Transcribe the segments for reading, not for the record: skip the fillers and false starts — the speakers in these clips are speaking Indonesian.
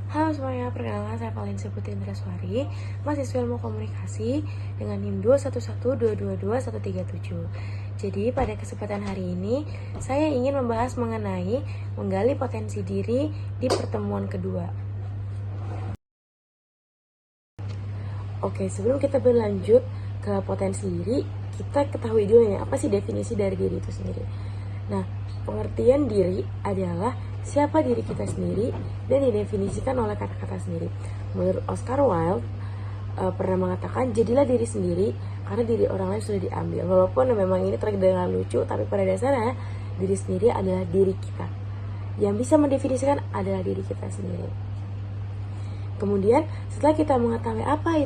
Halo semuanya, perkenalkan saya Valencia Putri Indraswari, mahasiswa ilmu komunikasi dengan NIM 211222137. Jadi pada kesempatan hari ini, saya ingin membahas mengenai menggali potensi diri di pertemuan kedua. Oke, sebelum kita berlanjut ke potensi diri, kita ketahui dulu ya, apa sih definisi dari diri itu sendiri. Nah, pengertian diri adalah siapa diri kita sendiri dan didefinisikan oleh kata-kata sendiri. Menurut Oscar Wilde pernah mengatakan, jadilah diri sendiri karena diri orang lain sudah diambil. Walaupun memang ini terdengar lucu, tapi pada dasarnya diri sendiri adalah diri kita. Yang bisa mendefinisikan adalah diri kita sendiri. Kemudian setelah kita mengetahui apa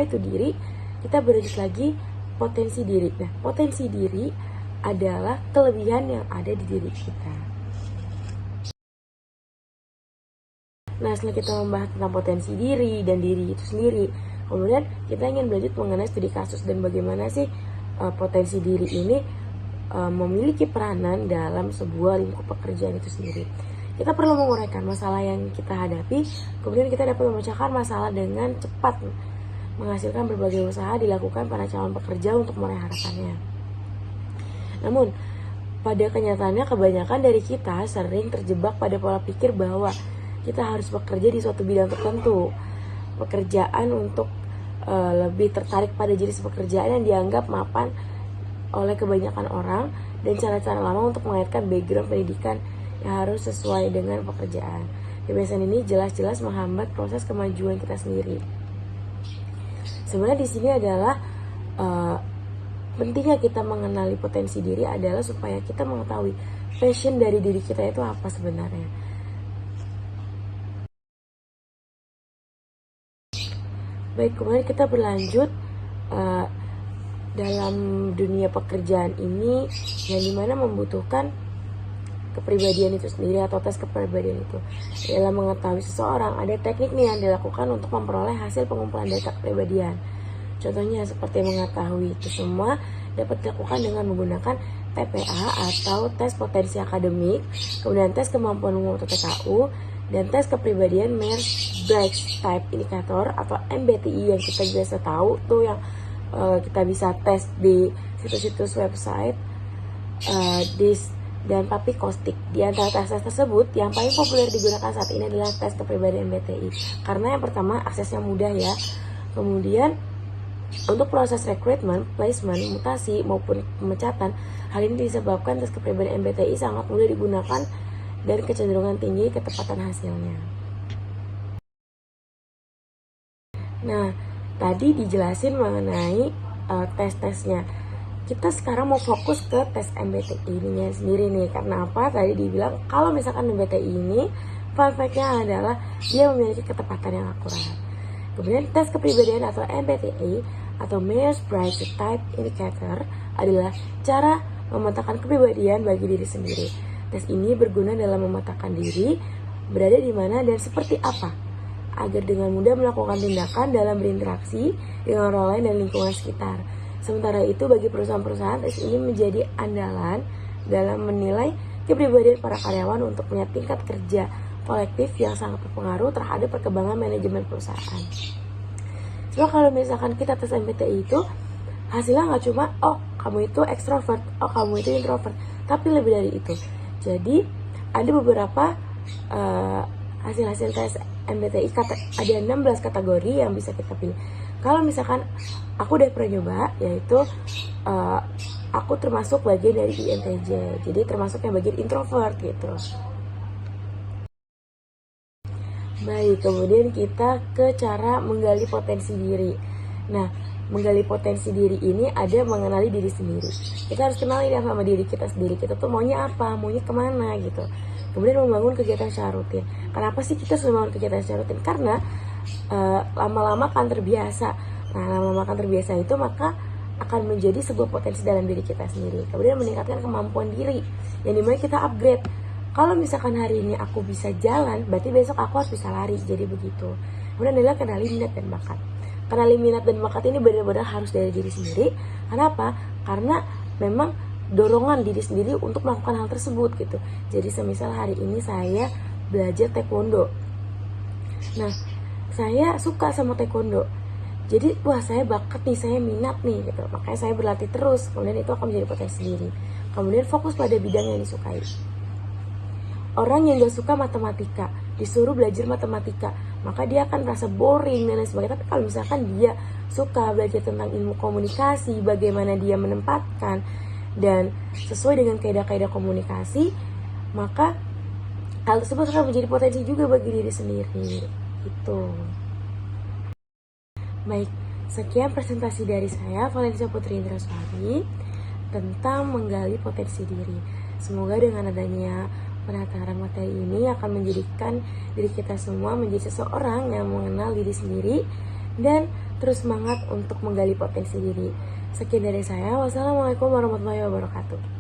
itu diri, kita berlanjut lagi potensi diri. Nah, potensi diri adalah kelebihan yang ada di diri kita. Nah, setelah kita membahas tentang potensi diri dan diri itu sendiri, kemudian kita ingin berlanjut mengenai studi kasus dan bagaimana sih potensi diri ini memiliki peranan dalam sebuah lingkup pekerjaan itu sendiri. Kita perlu menguraikan masalah yang kita hadapi, kemudian kita dapat memecahkan masalah dengan cepat, menghasilkan berbagai usaha dilakukan para calon pekerja untuk meraih harapannya. Namun, pada kenyataannya kebanyakan dari kita sering terjebak pada pola pikir bahwa kita harus bekerja di suatu bidang tertentu. Pekerjaan untuk lebih tertarik pada jenis pekerjaan yang dianggap mapan oleh kebanyakan orang dan cara-cara lama untuk mengaitkan background pendidikan yang harus sesuai dengan pekerjaan. Kebiasaan ini jelas-jelas menghambat proses kemajuan kita sendiri. Sebenarnya di sini adalah pentingnya kita mengenali potensi diri adalah supaya kita mengetahui passion dari diri kita itu apa sebenarnya. Baik, kemudian kita berlanjut dalam dunia pekerjaan ini yang dimana membutuhkan kepribadian itu sendiri atau tes kepribadian itu. Dalam mengetahui seseorang, ada teknik nih yang dilakukan untuk memperoleh hasil pengumpulan data kepribadian. Contohnya seperti mengetahui itu semua dapat dilakukan dengan menggunakan TPA atau tes potensi akademik, kemudian tes kemampuan umum atau TKU, dan tes kepribadian Myers-Briggs Type Indicator atau MBTI yang kita biasa tahu tuh yang kita bisa tes di situs-situs website DIS dan Papi Kostik. Di antara tes tersebut, yang paling populer digunakan saat ini adalah tes kepribadian MBTI karena yang pertama aksesnya mudah ya. Kemudian untuk proses rekrutmen, placement, mutasi maupun pemecatan, hal ini disebabkan tes kepribadian MBTI sangat mudah digunakan dan kecenderungan tinggi ketepatan hasilnya. Nah, tadi dijelasin mengenai tes-tesnya. Kita sekarang mau fokus ke tes MBTI ini sendiri nih. Karena apa? Tadi dibilang kalau misalkan MBTI ini, fun fact-nya adalah dia memiliki ketepatan yang akurat. Kemudian tes kepribadian atau MBTI atau Myers-Briggs Type Indicator adalah cara memetakan kepribadian bagi diri sendiri. Tes ini berguna dalam memetakan diri, berada di mana dan seperti apa, agar dengan mudah melakukan tindakan dalam berinteraksi dengan orang lain dan lingkungan sekitar. Sementara itu bagi perusahaan-perusahaan, tes ini menjadi andalan dalam menilai kepribadian para karyawan untuk punya tingkat kerja kolektif yang sangat berpengaruh terhadap perkembangan manajemen perusahaan. Cuma kalau misalkan kita tes MBTI itu hasilnya nggak cuma oh kamu itu ekstrovert, oh kamu itu introvert, tapi lebih dari itu. Jadi ada beberapa hasil-hasil tes MBTI ada 16 kategori yang bisa kita pilih. Kalau misalkan aku udah pernah nyoba, yaitu aku termasuk bagian dari INTJ, jadi termasuk yang bagian introvert gitu. Baik, kemudian kita ke cara menggali potensi diri. Nah, menggali potensi diri ini ada mengenali diri sendiri. Kita harus kenali ya sama diri kita sendiri. Kita tuh maunya apa, maunya kemana gitu. Kemudian membangun kegiatan secara rutin. Kenapa sih kita harus membangun kegiatan secara rutin? Karena lama-lama akan terbiasa. Nah, lama-lama akan terbiasa itu maka akan menjadi sebuah potensi dalam diri kita sendiri. Kemudian meningkatkan kemampuan diri yang dimana kita upgrade. Kalau misalkan hari ini aku bisa jalan, berarti besok aku harus bisa lari. Jadi begitu. Kemudian adalah kenali minat dan bakat. Kenali minat dan bakat ini benar-benar harus dari diri sendiri. Kenapa? Karena memang dorongan diri sendiri untuk melakukan hal tersebut gitu. Jadi semisal hari ini saya belajar taekwondo. Nah, saya suka sama taekwondo. Jadi, wah saya bakat nih, saya minat nih gitu. Makanya saya berlatih terus. Kemudian itu akan menjadi potensi diri. Kemudian fokus pada bidang yang disukai. Orang yang gak suka matematika, disuruh belajar matematika, maka dia akan merasa boring dan lain sebagainya. Tapi kalau misalkan dia suka belajar tentang ilmu komunikasi, bagaimana dia menempatkan, dan sesuai dengan kaidah-kaidah komunikasi, maka hal tersebut akan menjadi potensi juga bagi diri sendiri. Itu. Baik, sekian presentasi dari saya, Valencia Putri Indraswari, tentang menggali potensi diri. Semoga dengan adanya penataran materi ini akan menjadikan diri kita semua menjadi seseorang yang mengenal diri sendiri dan terus semangat untuk menggali potensi diri. Sekian dari saya. Wassalamualaikum warahmatullahi wabarakatuh.